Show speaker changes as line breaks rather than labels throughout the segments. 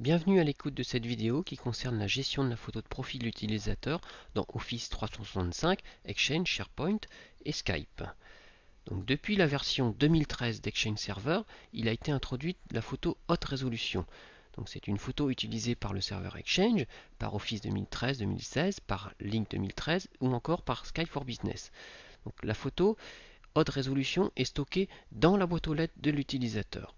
Bienvenue à l'écoute de cette vidéo qui concerne la gestion de la photo de profil de l'utilisateur dans Office 365, Exchange, SharePoint et Skype. Donc, depuis la version 2013 d'Exchange Server, il a été introduite la photo haute résolution. Donc, c'est une photo utilisée par le serveur Exchange, par Office 2013-2016, par Lync 2013 ou encore par Skype for Business. Donc, la photo haute résolution est stockée dans la boîte aux lettres de l'utilisateur.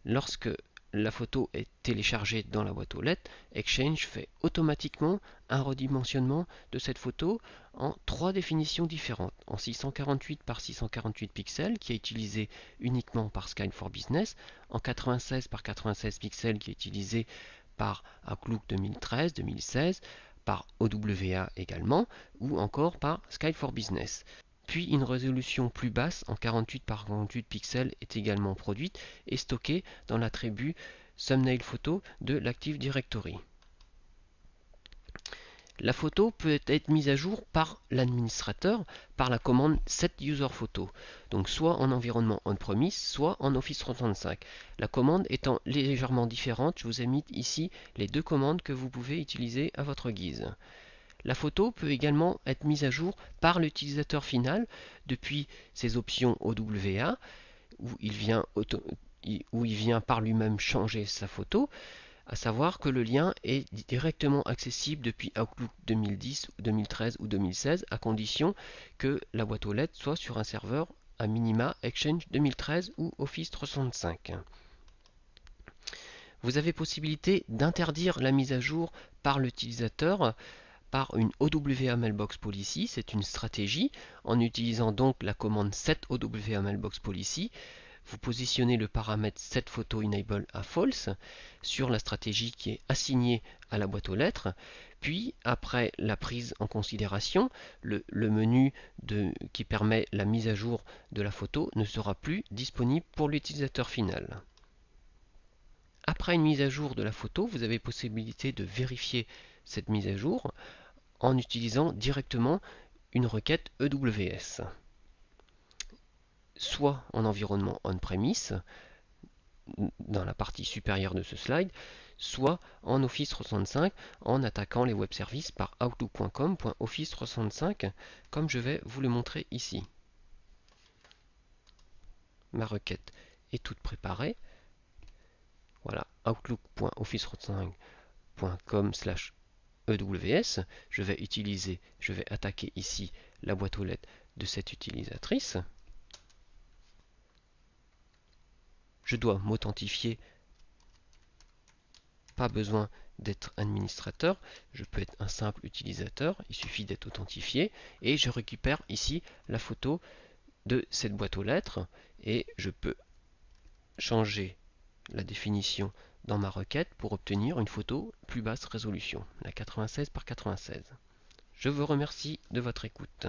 Lorsque la photo est téléchargée dans la boîte aux lettres, Exchange fait automatiquement un redimensionnement de cette photo en trois définitions différentes. En 648 par 648 pixels, qui est utilisé uniquement par Skype for Business, en 96 par 96 pixels, qui est utilisé par Outlook 2013-2016, par OWA également, ou encore par Skype for Business. Puis une résolution plus basse en 48 par 48 pixels est également produite et stockée dans l'attribut Thumbnail Photo de l'Active Directory. La photo peut être mise à jour par l'administrateur par la commande setUserPhoto, donc soit en environnement on-premise, soit en Office 365. La commande étant légèrement différente, je vous ai mis ici les deux commandes que vous pouvez utiliser à votre guise. La photo peut également être mise à jour par l'utilisateur final depuis ses options OWA, où il vient par lui-même changer sa photo, à savoir que le lien est directement accessible depuis Outlook 2010, 2013 ou 2016, à condition que la boîte aux lettres soit sur un serveur à minima Exchange 2013 ou Office 365. Vous avez possibilité d'interdire la mise à jour par l'utilisateur par une OWA Mailbox Policy. C'est une stratégie. En utilisant donc la commande set OWA Mailbox Policy, vous positionnez le paramètre set photo enable à false sur la stratégie qui est assignée à la boîte aux lettres. Puis, après la prise en considération, le menu qui permet la mise à jour de la photo ne sera plus disponible pour l'utilisateur final. Après une mise à jour de la photo, vous avez possibilité de vérifier cette mise à jour en utilisant directement une requête EWS, soit en environnement on-premise, dans la partie supérieure de ce slide, soit en Office 365 en attaquant les web services par outlook.com/office365, comme je vais vous le montrer ici. Ma requête est toute préparée. Voilà, outlook.office365.com/EWS. Je vais attaquer ici la boîte aux lettres de cette utilisatrice. Je dois m'authentifier. Pas besoin d'être administrateur, je peux être un simple utilisateur, il suffit d'être authentifié et je récupère ici la photo de cette boîte aux lettres et je peux changer la définition dans ma requête pour obtenir une photo plus basse résolution, la 96 par 96. Je vous remercie de votre écoute.